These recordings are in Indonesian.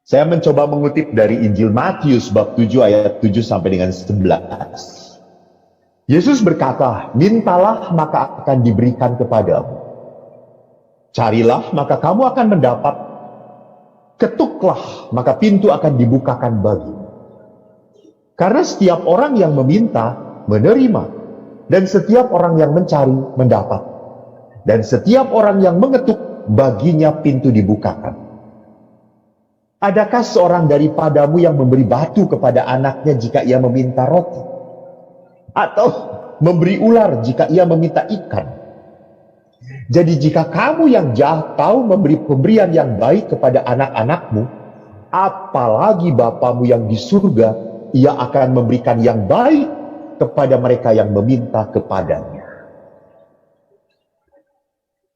Saya mencoba mengutip dari Injil Matius bab 7 ayat 7 sampai dengan 11. Yesus berkata, mintalah maka akan diberikan kepadamu. Carilah maka kamu akan mendapat. Ketuklah maka pintu akan dibukakan bagimu. Karena setiap orang yang meminta, menerima. Dan setiap orang yang mencari, mendapat. Dan setiap orang yang mengetuk, baginya pintu dibukakan. Adakah seorang daripadamu yang memberi batu kepada anaknya jika ia meminta roti? Atau memberi ular jika ia meminta ikan? Jadi jika kamu yang jahat tahu memberi pemberian yang baik kepada anak-anakmu, apalagi Bapamu yang di surga, ia akan memberikan yang baik kepada mereka yang meminta kepadanya.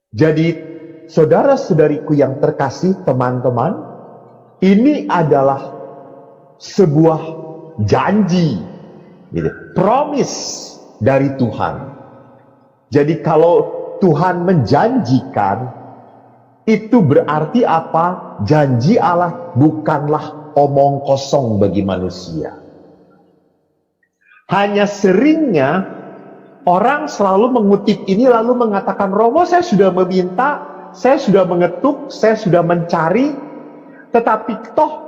Jadi saudara-saudariku yang terkasih, teman-teman, ini adalah sebuah janji, promise dari Tuhan. Jadi kalau Tuhan menjanjikan, itu berarti apa? Janji Allah bukanlah omong kosong bagi manusia. Hanya seringnya orang selalu mengutip ini lalu mengatakan, Romo, saya sudah meminta, saya sudah mengetuk, saya sudah mencari, tetapi toh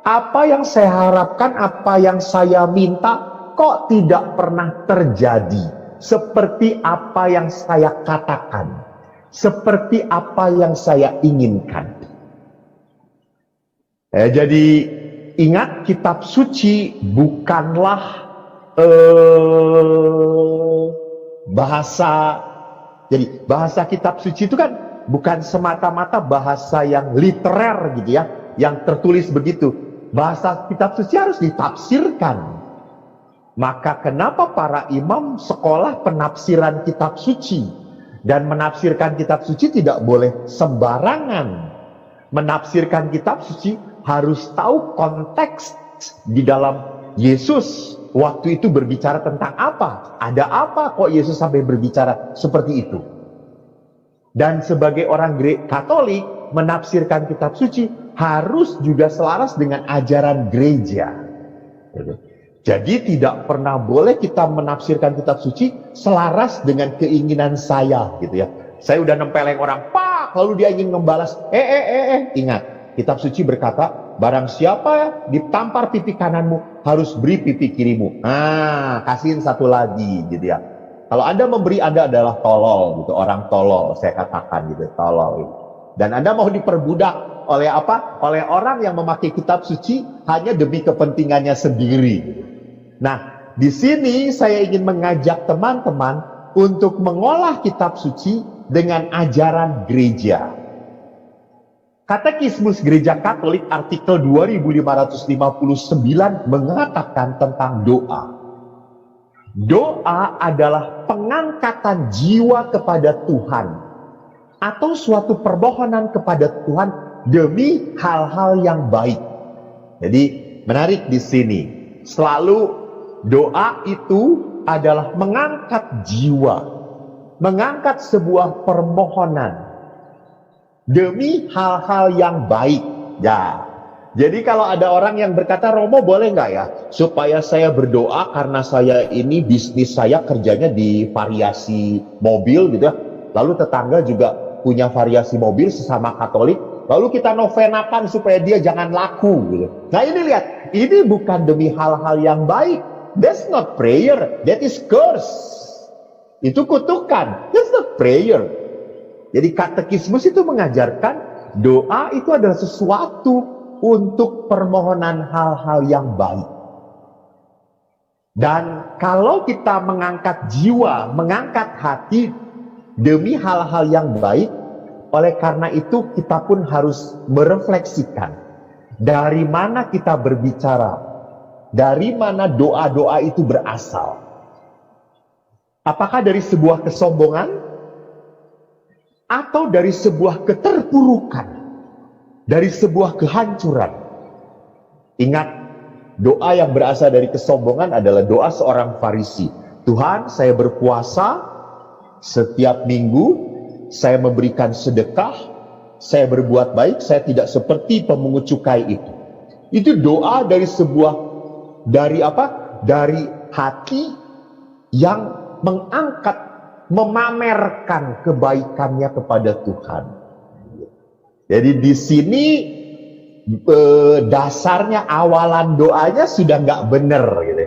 apa yang saya harapkan, apa yang saya minta kok tidak pernah terjadi seperti apa yang saya katakan, seperti apa yang saya inginkan. Jadi ingat, kitab suci bukanlah bahasa. Jadi bahasa kitab suci itu kan bukan semata-mata bahasa yang literer gitu ya, yang tertulis begitu. Bahasa kitab suci harus ditafsirkan. Maka kenapa para imam sekolah penafsiran kitab suci? Dan menafsirkan kitab suci tidak boleh sembarangan. Menafsirkan kitab suci harus tahu konteks di dalam Yesus waktu itu berbicara tentang apa. Ada apa kok Yesus sampai berbicara seperti itu? Dan sebagai orang Katolik, menafsirkan kitab suci harus juga selaras dengan ajaran gereja. Jadi tidak pernah boleh kita menafsirkan kitab suci selaras dengan keinginan saya gitu ya. Saya udah nempeleng orang, pak, lalu dia ingin membalas, ingat, kitab suci berkata, barang siapa ditampar pipi kananmu, harus beri pipi kirimu. Kasihin satu lagi gitu ya. Kalau Anda memberi, Anda adalah tolol gitu, orang tolol, saya katakan gitu, tolol gitu. Dan Anda mau diperbudak oleh apa? Oleh orang yang memakai kitab suci hanya demi kepentingannya sendiri. Nah, di sini saya ingin mengajak teman-teman untuk mengolah kitab suci dengan ajaran gereja. Katekismus Gereja Katolik artikel 2559 mengatakan tentang doa. Doa adalah pengangkatan jiwa kepada Tuhan atau suatu permohonan kepada Tuhan demi hal-hal yang baik. Jadi menarik di sini, selalu doa itu adalah mengangkat jiwa, mengangkat sebuah permohonan demi hal-hal yang baik. Ya. Jadi kalau ada orang yang berkata, Romo boleh nggak ya supaya saya berdoa karena saya ini bisnis saya kerjanya di variasi mobil gitu ya. Lalu tetangga juga punya variasi mobil sesama Katolik. Lalu kita novenakan supaya dia jangan laku gitu. Nah ini lihat, ini bukan demi hal-hal yang baik. That's not prayer, that is curse. Itu kutukan, that's not prayer. Jadi katekismus itu mengajarkan doa itu adalah sesuatu untuk permohonan hal-hal yang baik. Dan kalau kita mengangkat jiwa, mengangkat hati demi hal-hal yang baik, oleh karena itu kita pun harus merefleksikan dari mana kita berbicara, dari mana doa-doa itu berasal. Apakah dari sebuah kesombongan atau dari sebuah keterpurukan? Dari sebuah kehancuran. Ingat, doa yang berasal dari kesombongan adalah doa seorang Farisi. Tuhan, saya berpuasa setiap minggu, saya memberikan sedekah, saya berbuat baik, saya tidak seperti pemungut cukai itu. Itu doa dari dari hati yang mengangkat, memamerkan kebaikannya kepada Tuhan. Jadi di sini dasarnya, awalan doanya sudah nggak benar gitu.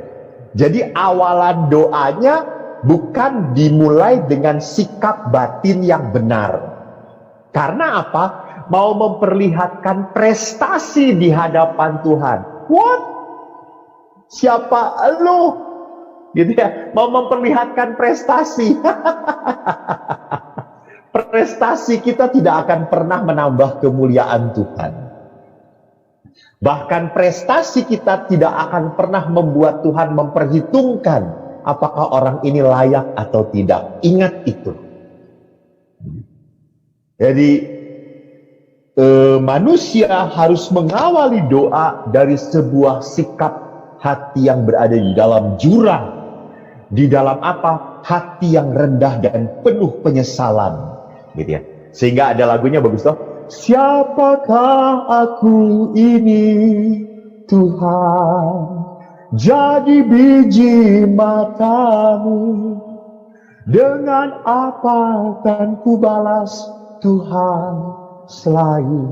Jadi awalan doanya bukan dimulai dengan sikap batin yang benar. Karena apa? Mau memperlihatkan prestasi di hadapan Tuhan. What? Siapa lo? Gitu ya. Mau memperlihatkan prestasi. Prestasi kita tidak akan pernah menambah kemuliaan Tuhan. Bahkan prestasi kita tidak akan pernah membuat Tuhan memperhitungkan apakah orang ini layak atau tidak. Ingat itu. Jadi manusia harus mengawali doa dari sebuah sikap hati yang berada di dalam jurang. Di dalam apa? Hati yang rendah dan penuh penyesalan. Gitu ya. Sehingga ada lagunya bagus toh. Siapakah aku ini Tuhan, jadi biji matamu, dengan apa kan ku balas Tuhan selain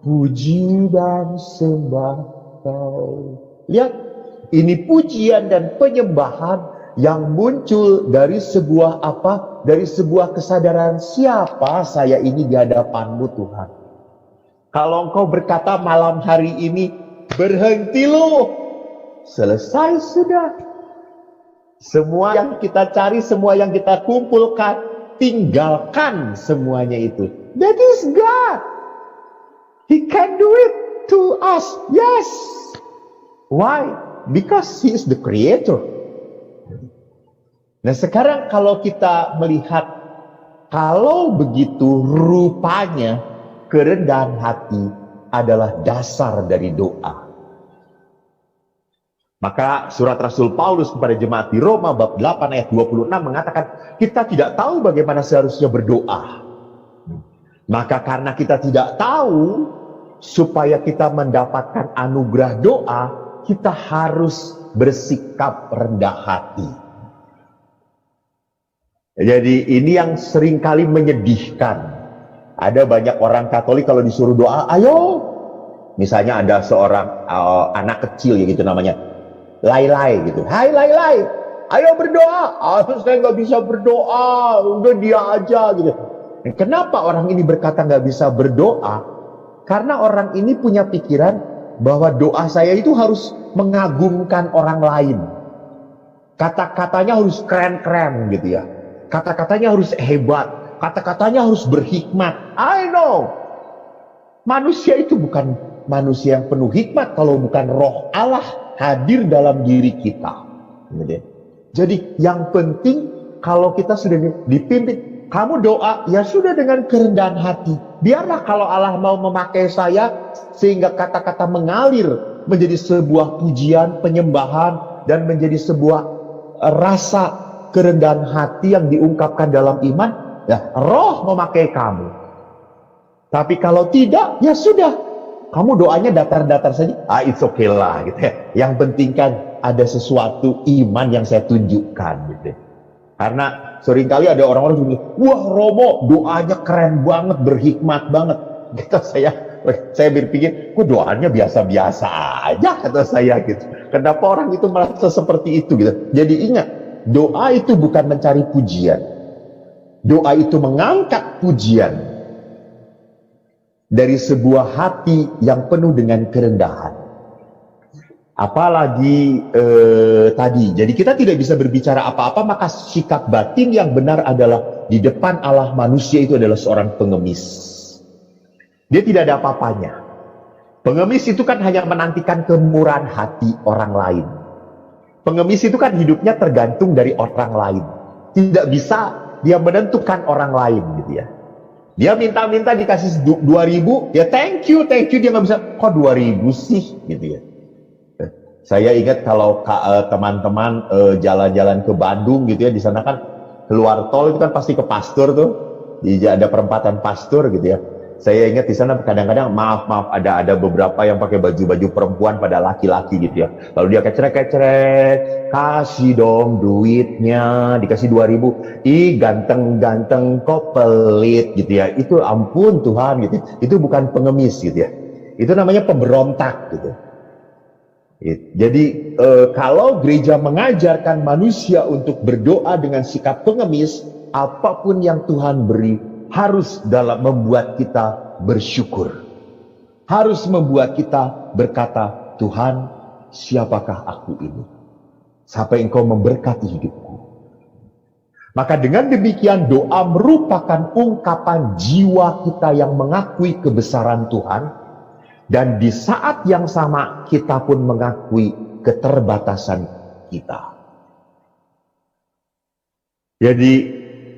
puji dan sembah Kau. Lihat, ini pujian dan penyembahan yang muncul dari sebuah apa? Dari sebuah kesadaran, siapa saya ini di hadapan-Mu Tuhan. Kalau Engkau berkata malam hari ini, berhenti lu, selesai sudah. Semua yang kita cari, semua yang kita kumpulkan, tinggalkan semuanya itu. That is God. He can do it to us. Yes. Why? Because He is the Creator. Nah sekarang kalau kita melihat, kalau begitu rupanya kerendahan hati adalah dasar dari doa. Maka surat Rasul Paulus kepada jemaat di Roma bab 8 ayat 26 mengatakan, kita tidak tahu bagaimana seharusnya berdoa. Maka karena kita tidak tahu, supaya kita mendapatkan anugerah doa, kita harus bersikap rendah hati. Jadi ini yang seringkali menyedihkan. Ada banyak orang Katolik kalau disuruh doa, ayo. Misalnya ada seorang anak kecil ya gitu namanya, Lai gitu. Hai Lai, ayo berdoa. Saya nggak bisa berdoa, udah dia aja gitu. Dan kenapa orang ini berkata nggak bisa berdoa? Karena orang ini punya pikiran bahwa doa saya itu harus mengagumkan orang lain. Kata-katanya harus keren-keren gitu ya. Kata-katanya harus hebat, kata-katanya harus berhikmat. I know. Manusia itu bukan manusia yang penuh hikmat kalau bukan roh Allah hadir dalam diri kita. Jadi yang penting kalau kita sudah dipimpin, kamu doa, ya sudah dengan kerendahan hati. Biarlah kalau Allah mau memakai saya sehingga kata-kata mengalir menjadi sebuah pujian, penyembahan, dan menjadi sebuah rasa kerendahan hati yang diungkapkan dalam iman, ya roh memakai kamu. Tapi kalau tidak, ya sudah, kamu doanya datar-datar saja. It's okay lah gitu ya. Yang penting kan ada sesuatu iman yang saya tunjukkan gitu. Karena seringkali ada orang-orang yang bilang, wah Romo doanya keren banget, berhikmat banget. Gitu saya berpikir, kok doanya biasa-biasa aja kata saya gitu. Kenapa orang itu merasa seperti itu gitu. Jadi ingat, doa itu bukan mencari pujian. Doa itu mengangkat pujian dari sebuah hati yang penuh dengan kerendahan. Apalagi tadi, jadi kita tidak bisa berbicara apa-apa, maka sikap batin yang benar adalah di depan Allah manusia itu adalah seorang pengemis. Dia tidak ada apa-apanya. Pengemis itu kan hanya menantikan kemurahan hati orang lain. Pengemis itu kan hidupnya tergantung dari orang lain. Tidak bisa dia menentukan orang lain gitu ya. Dia minta-minta dikasih 2.000, ya thank you, dia nggak bisa. Kok 2.000 sih gitu ya. Saya ingat kalau teman-teman jalan-jalan ke Bandung gitu ya, di sana kan keluar tol itu kan pasti ke Pasteur tuh. Ada perempatan Pasteur gitu ya. Saya ingat di sana kadang-kadang maaf ada beberapa yang pakai baju-baju perempuan pada laki-laki gitu ya. Lalu dia keceret-keceret, kasih dong duitnya, dikasih 2.000. Ih, ganteng-ganteng kok pelit gitu ya. Itu ampun Tuhan gitu. Itu bukan pengemis gitu ya. Itu namanya pemberontak gitu. Jadi kalau gereja mengajarkan manusia untuk berdoa dengan sikap pengemis, apapun yang Tuhan beri harus dalam membuat kita bersyukur. Harus membuat kita berkata, Tuhan, siapakah aku ini? Sampai Engkau memberkati hidupku. Maka dengan demikian doa merupakan ungkapan jiwa kita yang mengakui kebesaran Tuhan. Dan di saat yang sama kita pun mengakui keterbatasan kita. Jadi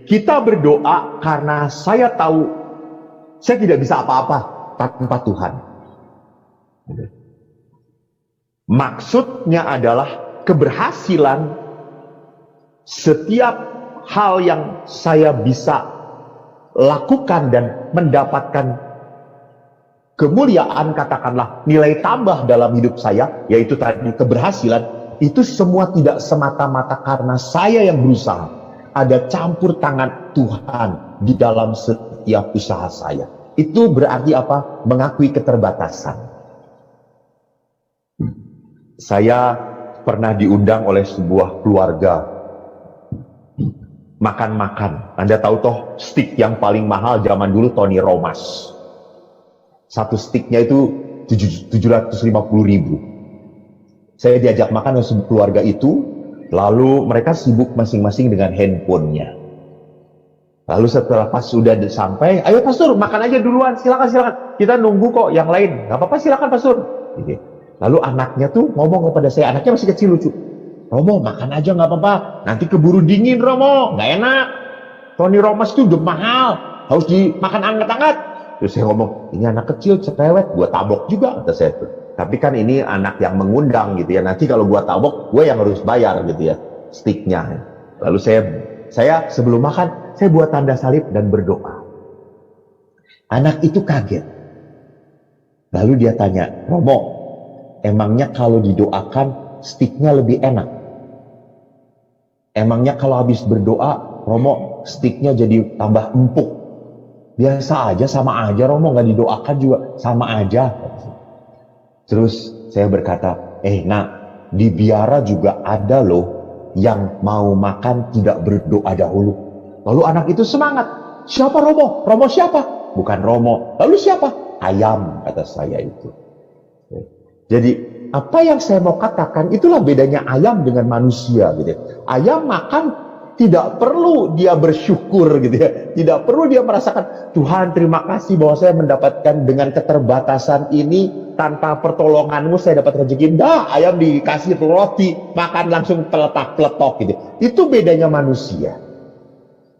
kita berdoa karena saya tahu saya tidak bisa apa-apa tanpa Tuhan. Maksudnya adalah keberhasilan setiap hal yang saya bisa lakukan dan mendapatkan kemuliaan, katakanlah nilai tambah dalam hidup saya, yaitu tadi keberhasilan, itu semua tidak semata-mata karena saya yang berusaha. Ada campur tangan Tuhan di dalam setiap usaha saya. Itu berarti apa? Mengakui keterbatasan. Saya pernah diundang oleh sebuah keluarga makan-makan. Anda tahu toh steak yang paling mahal zaman dulu Tony Romas. Satu sticknya itu 750.000. Saya diajak makan dengan keluarga itu, lalu mereka sibuk masing-masing dengan handphonenya. Lalu setelah pas sudah sampai, ayo pastor makan aja duluan, silakan. Kita nunggu kok yang lain. Gak apa-apa, silakan pastor. Gitu. Lalu anaknya tuh ngomong kepada saya, anaknya masih kecil lucu. Romo makan aja gak apa-apa, nanti keburu dingin Romo, gak enak. Tony Romas itu udah mahal, harus dimakan anget-anget. Terus saya ngomong, ini anak kecil cerewet, gua tabok juga, kata saya tuh. Tapi kan ini anak yang mengundang gitu ya, nanti kalau gua tabok, gua yang harus bayar gitu ya, sticknya. Lalu saya sebelum makan, saya buat tanda salib dan berdoa. Anak itu kaget. Lalu dia tanya, Romo, emangnya kalau didoakan, sticknya lebih enak? Emangnya kalau habis berdoa, Romo, sticknya jadi tambah empuk? Biasa aja, sama aja Romo, nggak didoakan juga sama aja. Terus saya berkata, nak, di biara juga ada loh yang mau makan tidak berdoa dahulu. Lalu anak itu semangat. Siapa Romo? Romo siapa? Bukan Romo. Lalu siapa? Ayam, kata saya itu. Jadi apa yang saya mau katakan, itulah bedanya ayam dengan manusia gitu. Ayam makan tidak perlu dia bersyukur gitu ya. Tidak perlu dia merasakan, Tuhan terima kasih bahwa saya mendapatkan dengan keterbatasan ini, tanpa pertolonganmu saya dapat rezeki. Dah, ayam dikasih roti, makan langsung peletak-peletok gitu. Itu bedanya manusia.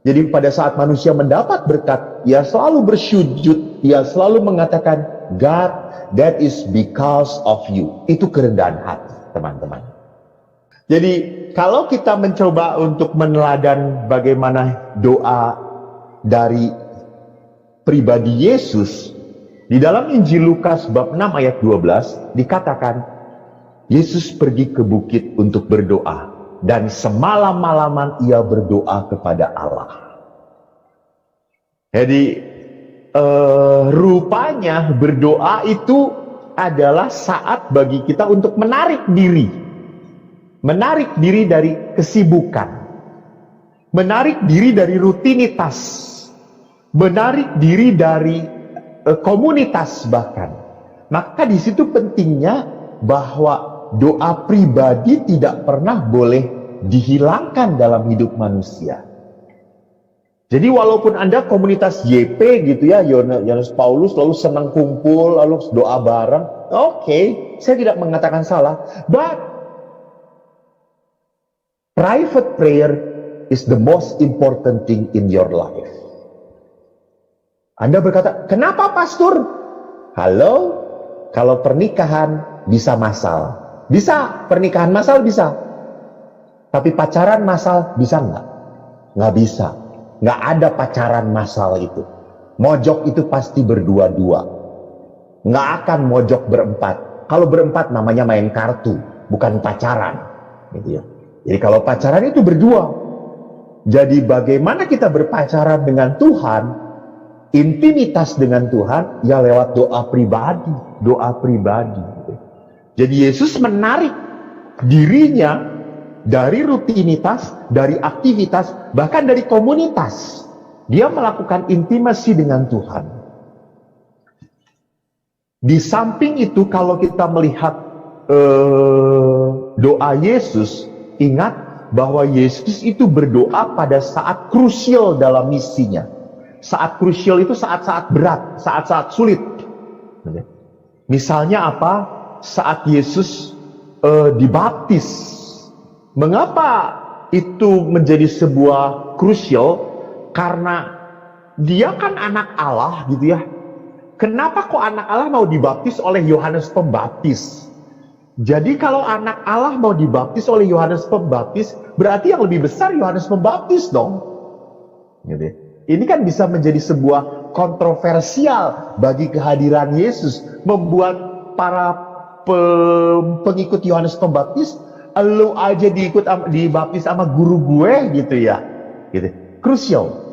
Jadi pada saat manusia mendapat berkat, ia selalu bersujud, ia selalu mengatakan, God, that is because of you. Itu kerendahan hati, teman-teman. Jadi kalau kita mencoba untuk meneladan bagaimana doa dari pribadi Yesus, di dalam Injil Lukas bab 6 ayat 12 dikatakan, Yesus pergi ke bukit untuk berdoa, dan semalam-malaman ia berdoa kepada Allah. Jadi rupanya berdoa itu adalah saat bagi kita untuk menarik diri dari kesibukan, menarik diri dari rutinitas, menarik diri dari komunitas bahkan. Maka di situ pentingnya bahwa doa pribadi tidak pernah boleh dihilangkan dalam hidup manusia. Jadi walaupun Anda komunitas YP gitu ya, Yohanes Paulus lalu senang kumpul, lalu doa bareng, oke, saya tidak mengatakan salah. But private prayer is the most important thing in your life. Anda berkata, kenapa pastor? Halo, kalau pernikahan bisa massal. Bisa, pernikahan massal bisa. Tapi pacaran massal bisa nggak? Nggak bisa. Nggak ada pacaran massal itu. Mojok itu pasti berdua-dua. Nggak akan mojok berempat. Kalau berempat namanya main kartu, bukan pacaran. Gitu ya. Jadi kalau pacaran itu berdua. Jadi bagaimana kita berpacaran dengan Tuhan, intimitas dengan Tuhan, ya lewat doa pribadi. Doa pribadi. Jadi Yesus menarik dirinya dari rutinitas, dari aktivitas, bahkan dari komunitas. Dia melakukan intimasi dengan Tuhan. Di samping itu, kalau kita melihat doa Yesus, ingat bahwa Yesus itu berdoa pada saat krusial dalam misinya. Saat krusial itu saat-saat berat, saat-saat sulit. Misalnya apa? Saat Yesus dibaptis. Mengapa itu menjadi sebuah krusial? Karena dia kan anak Allah gitu ya. Kenapa kok anak Allah mau dibaptis oleh Yohanes Pembaptis? Jadi kalau anak Allah mau dibaptis oleh Yohanes Pembaptis, berarti yang lebih besar Yohanes Pembaptis dong. Gitu. Ini kan bisa menjadi sebuah kontroversial bagi kehadiran Yesus, membuat para pengikut Yohanes Pembaptis, lu aja dibaptis sama guru gue gitu ya. Gitu. Krusial.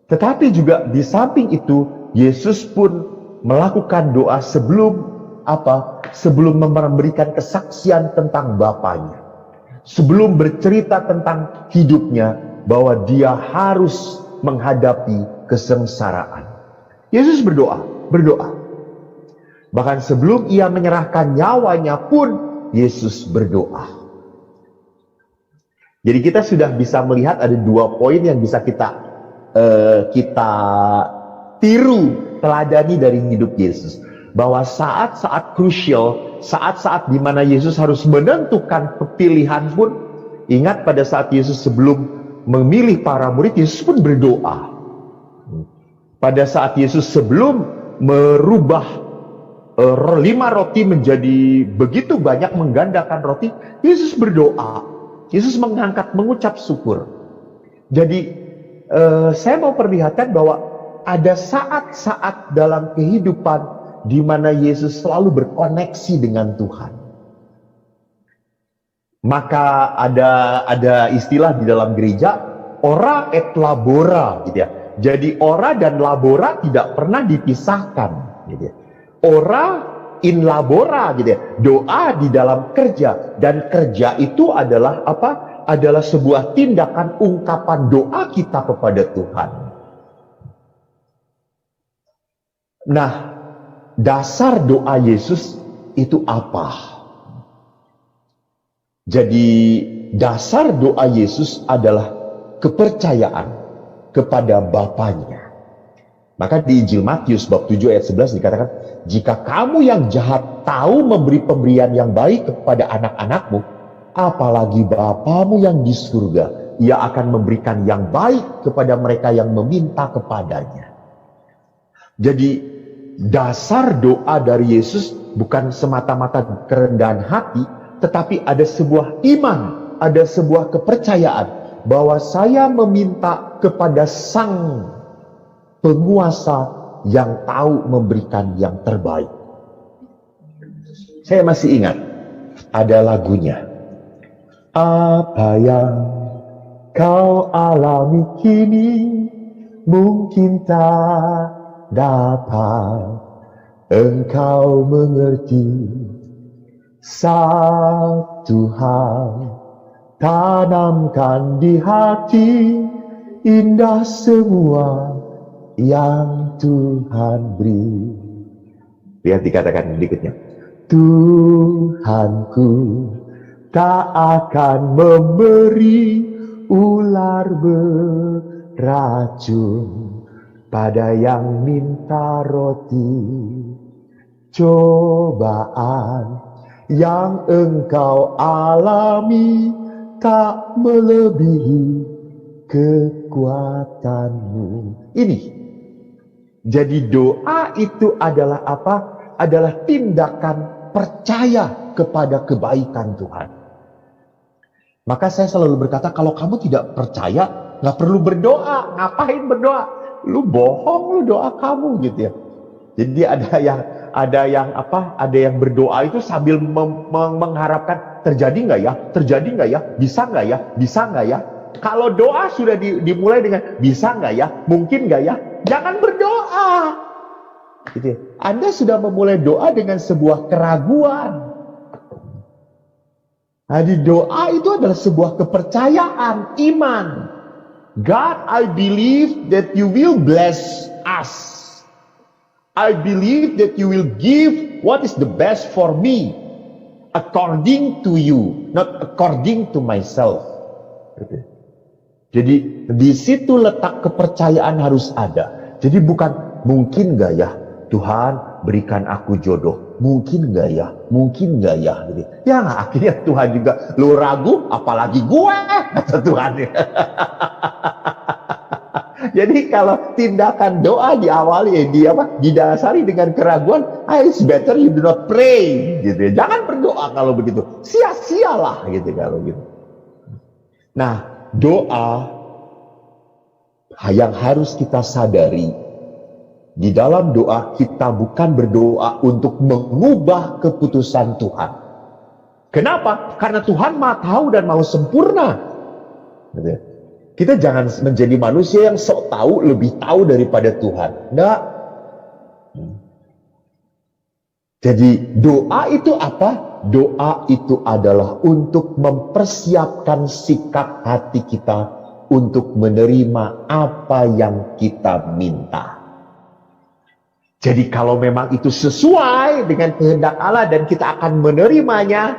Tetapi juga di samping itu, Yesus pun melakukan doa sebelum apa? Sebelum memberikan kesaksian tentang Bapanya. Sebelum bercerita tentang hidupnya, bahwa dia harus menghadapi kesengsaraan. Yesus berdoa. Bahkan sebelum ia menyerahkan nyawanya pun, Yesus berdoa. Jadi kita sudah bisa melihat ada 2 poin yang bisa kita tiru, teladani dari hidup Yesus. Bahwa saat-saat krusial, saat-saat di mana Yesus harus menentukan pilihan pun, ingat pada saat Yesus sebelum memilih para murid, Yesus pun berdoa. Pada saat Yesus sebelum merubah 5 roti menjadi begitu banyak, menggandakan roti, Yesus berdoa. Yesus mengucap syukur. Jadi saya mau perlihatkan bahwa ada saat-saat dalam kehidupan di mana Yesus selalu berkoneksi dengan Tuhan. Maka ada istilah di dalam gereja, ora et labora, gitu ya. Jadi ora dan labora tidak pernah dipisahkan, gitu ya. Ora in labora, gitu ya. Doa di dalam kerja, dan kerja itu adalah apa? Adalah sebuah tindakan ungkapan doa kita kepada Tuhan. Nah, dasar doa Yesus itu apa? Jadi dasar doa Yesus adalah kepercayaan kepada Bapanya. Maka di Injil Matius bab 7 ayat 11 dikatakan, jika kamu yang jahat tahu memberi pemberian yang baik kepada anak-anakmu, apalagi Bapamu yang di surga, ia akan memberikan yang baik kepada mereka yang meminta kepadanya. Jadi dasar doa dari Yesus bukan semata-mata kerendahan hati, tetapi ada sebuah iman, ada sebuah kepercayaan bahwa saya meminta kepada Sang Penguasa yang tahu memberikan yang terbaik. Saya masih ingat ada lagunya. Apa yang kau alami kini mungkin tak dapat engkau mengerti. Satu hal tanamkan di hati, indah semua yang Tuhan beri. Lihat dikatakan berikutnya, Tuhanku tak akan memberi ular beracun pada yang minta roti. Cobaan yang engkau alami tak melebihi kekuatanmu. Ini. Jadi doa itu adalah apa? Adalah tindakan percaya kepada kebaikan Tuhan. Maka saya selalu berkata, kalau kamu tidak percaya, nggak perlu berdoa. Ngapain berdoa? lu bohong lu doa kamu gitu ya. Jadi ada yang berdoa itu sambil mengharapkan terjadi nggak ya, terjadi nggak ya, bisa nggak ya, bisa nggak ya. Kalau doa sudah dimulai dengan bisa nggak ya, mungkin nggak ya, jangan berdoa. Gitu ya. Anda sudah memulai doa dengan sebuah keraguan. Jadi doa itu adalah sebuah kepercayaan, iman. God, I believe that you will bless us. I believe that you will give what is the best for me according to you, not according to myself. Jadi di situ letak kepercayaan harus ada. Jadi bukan mungkin gak ya Tuhan berikan aku jodoh, mungkin gak ya, mungkin gak ya. Gitu. Ya akhirnya Tuhan juga lu ragu, apalagi gue kata Tuhan. Jadi kalau tindakan doa diawali didasari dengan keraguan, it's better you do not pray gitu ya. Jangan berdoa kalau begitu. Sia-sialah gitu kalau gitu. Nah, doa yang harus kita sadari, di dalam doa kita bukan berdoa untuk mengubah keputusan Tuhan. Kenapa? Karena Tuhan Maha tahu dan mau sempurna. Gitu ya. Kita jangan menjadi manusia yang sok tahu, lebih tahu daripada Tuhan. Enggak. Jadi doa itu apa? Doa itu adalah untuk mempersiapkan sikap hati kita untuk menerima apa yang kita minta. Jadi kalau memang itu sesuai dengan kehendak Allah dan kita akan menerimanya,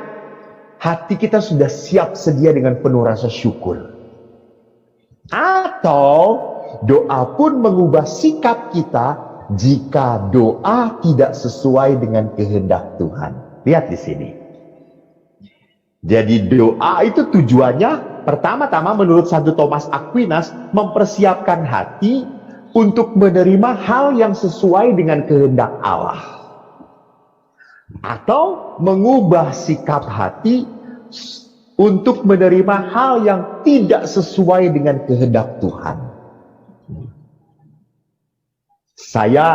hati kita sudah siap sedia dengan penuh rasa syukur. Atau doa pun mengubah sikap kita jika doa tidak sesuai dengan kehendak Tuhan. Lihat di sini. Jadi doa itu tujuannya pertama-tama menurut Santo Thomas Aquinas mempersiapkan hati untuk menerima hal yang sesuai dengan kehendak Allah. Atau mengubah sikap hati untuk menerima hal yang tidak sesuai dengan kehendak Tuhan. Saya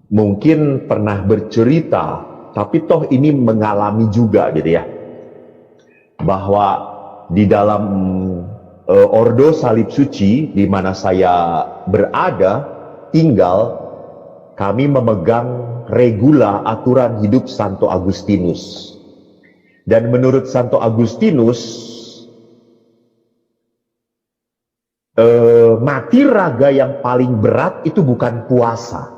mungkin pernah bercerita, tapi toh ini mengalami juga gitu ya, bahwa di dalam Ordo Salib Suci di mana saya berada, tinggal, kami memegang regula aturan hidup Santo Agustinus. Dan menurut Santo Agustinus, mati raga yang paling berat itu bukan puasa.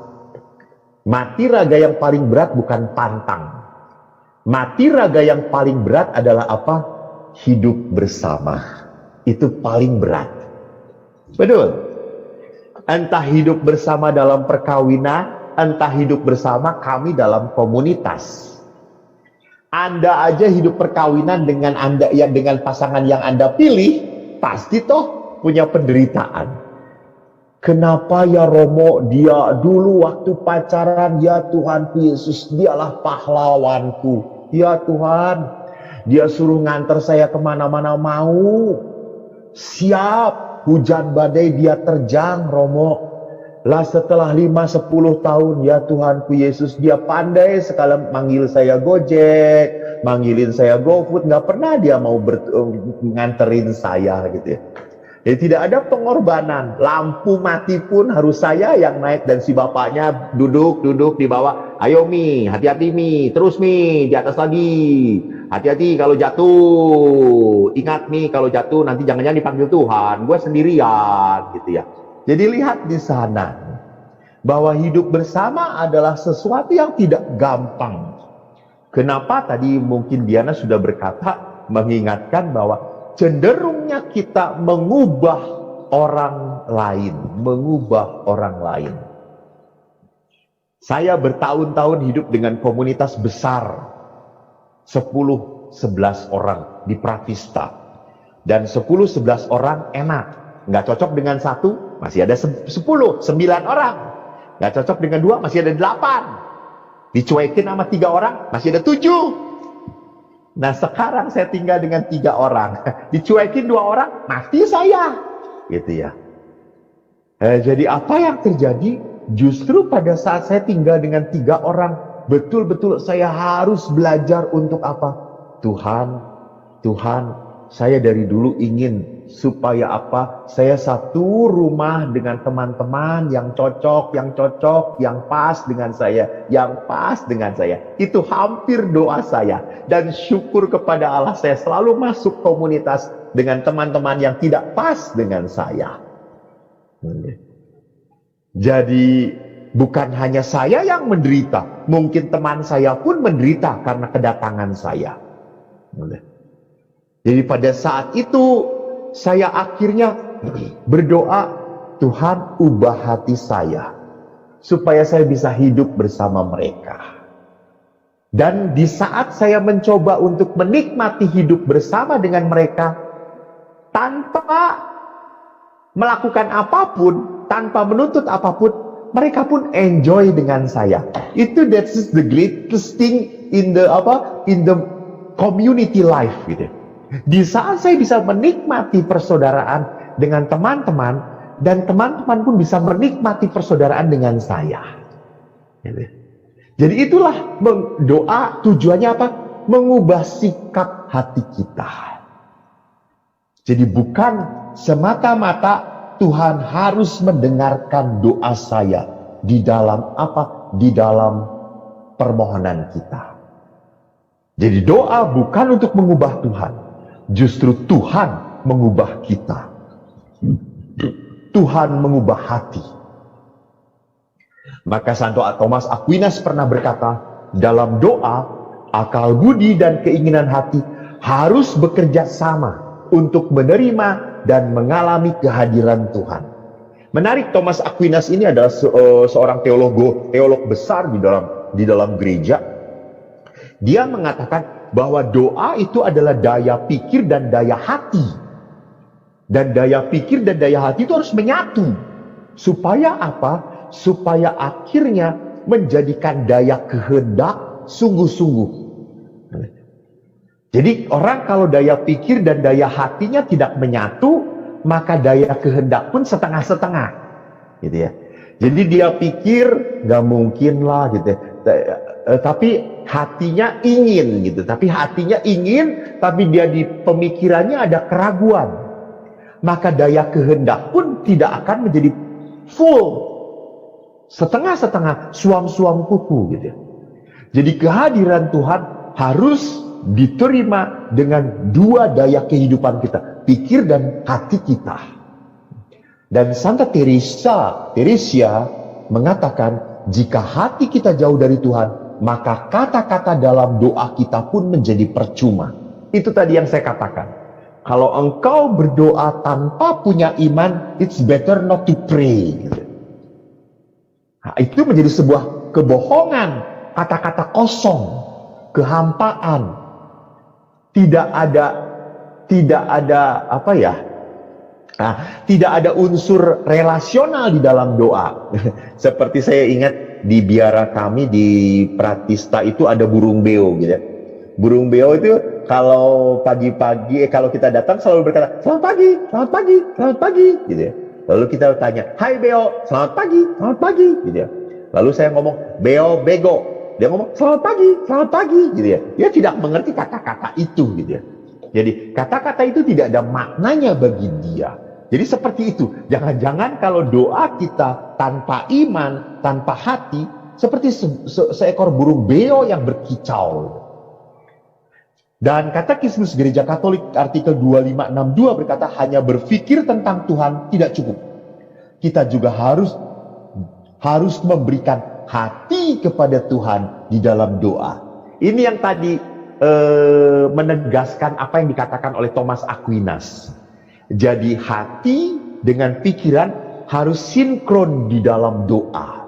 Mati raga yang paling berat bukan pantang. Mati raga yang paling berat adalah apa? Hidup bersama. Itu paling berat. Betul. Entah hidup bersama dalam perkawinan, entah hidup bersama kami dalam komunitas. Anda aja hidup perkawinan dengan pasangan yang Anda pilih, pasti toh punya penderitaan. Kenapa ya Romo, dia dulu waktu pacaran, ya Tuhanku Yesus, dialah pahlawanku. Ya Tuhan, dia suruh nganter saya kemana-mana mau. Siap, hujan badai dia terjang Romo. Lah setelah 5-10 tahun, ya Tuhanku Yesus, dia pandai sekali manggil saya Gojek, manggilin saya GoFood, nggak pernah dia mau nganterin saya gitu ya. Jadi tidak ada pengorbanan. Lampu mati pun harus saya yang naik dan si bapaknya duduk di bawah. Ayo Mi, hati-hati Mi, terus Mi, di atas lagi. Hati-hati kalau jatuh. Ingat Mi, kalau jatuh nanti jangan-jangan dipanggil Tuhan. Gue sendirian gitu ya. Jadi lihat di sana bahwa hidup bersama adalah sesuatu yang tidak gampang. Kenapa tadi mungkin Diana sudah berkata, mengingatkan bahwa cenderungnya kita mengubah orang lain, Saya bertahun-tahun hidup dengan komunitas besar, 10-11 orang di Pratista. Dan 10-11 orang enak. Nggak cocok dengan satu, masih ada 10, 9 orang. Nggak cocok dengan 2, masih ada 8. Dicuekin sama 3 orang, masih ada 7. Nah sekarang saya tinggal dengan 3 orang. Dicuekin 2 orang, mati saya. Gitu ya. Jadi apa yang terjadi? Justru pada saat saya tinggal dengan 3 orang, betul-betul saya harus belajar untuk apa? Tuhan, saya dari dulu ingin supaya apa? Saya satu rumah dengan teman-teman yang cocok, yang pas dengan saya, Itu hampir doa saya. Dan syukur kepada Allah, saya selalu masuk komunitas dengan teman-teman yang tidak pas dengan saya. Jadi bukan hanya saya yang menderita, mungkin teman saya pun menderita karena kedatangan saya. Jadi pada saat itu saya akhirnya berdoa, Tuhan ubah hati saya supaya saya bisa hidup bersama mereka. Dan di saat saya mencoba untuk menikmati hidup bersama dengan mereka tanpa melakukan apapun, tanpa menuntut apapun, mereka pun enjoy dengan saya. That's the greatest thing in the community life gitu. Di saat saya bisa menikmati persaudaraan dengan teman-teman, dan teman-teman pun bisa menikmati persaudaraan dengan saya. Gitu. Jadi itulah doa tujuannya apa? Mengubah sikap hati kita. Jadi bukan semata-mata Tuhan harus mendengarkan doa saya di dalam apa? Di dalam permohonan kita. Jadi doa bukan untuk mengubah Tuhan. Justru Tuhan mengubah kita. Tuhan mengubah hati. Maka Santo Thomas Aquinas pernah berkata, dalam doa, akal budi dan keinginan hati harus bekerja sama untuk menerima dan mengalami kehadiran Tuhan. Menarik, Thomas Aquinas ini adalah seorang teolog besar di dalam gereja. Dia mengatakan bahwa doa itu adalah daya pikir dan daya hati. Dan daya pikir dan daya hati itu harus menyatu. Supaya apa? Supaya akhirnya menjadikan daya kehendak sungguh-sungguh. Jadi orang kalau daya pikir dan daya hatinya tidak menyatu, maka daya kehendak pun setengah-setengah, gitu ya. Jadi dia pikir nggak mungkin lah, gitu ya. Tapi hatinya ingin, gitu. Tapi dia di pemikirannya ada keraguan. Maka daya kehendak pun tidak akan menjadi full, setengah-setengah, suam-suam kuku, gitu ya. Jadi kehadiran Tuhan harus diterima dengan 2 daya kehidupan kita, pikir dan hati kita. Dan Santa Teresa mengatakan, jika hati kita jauh dari Tuhan, maka kata-kata dalam doa kita pun menjadi percuma. Itu tadi yang saya katakan. Kalau engkau berdoa tanpa punya iman, it's better not to pray. Nah, itu menjadi sebuah kebohongan, kata-kata kosong, kehampaan. Tidak ada unsur relasional di dalam doa. Seperti saya ingat di biara kami di Pratista itu ada burung beo, gitu ya. Burung beo itu kalau pagi-pagi, kalau kita datang selalu berkata, selamat pagi, gitu ya. Lalu kita tanya, hai beo, selamat pagi, gitu ya. Lalu saya ngomong, beo bego. Dia ngomong, selamat pagi, gitu ya. Dia tidak mengerti kata-kata itu, gitu ya. Jadi kata-kata itu tidak ada maknanya bagi dia. Jadi seperti itu. Jangan-jangan kalau doa kita tanpa iman, tanpa hati, seperti seekor burung beo yang berkicau. Dan Katekismus Gereja Katolik artikel 2562 berkata, hanya berpikir tentang Tuhan tidak cukup. Kita juga harus memberikan hati kepada Tuhan di dalam doa. Ini yang tadi menegaskan apa yang dikatakan oleh Thomas Aquinas. Jadi hati dengan pikiran harus sinkron di dalam doa.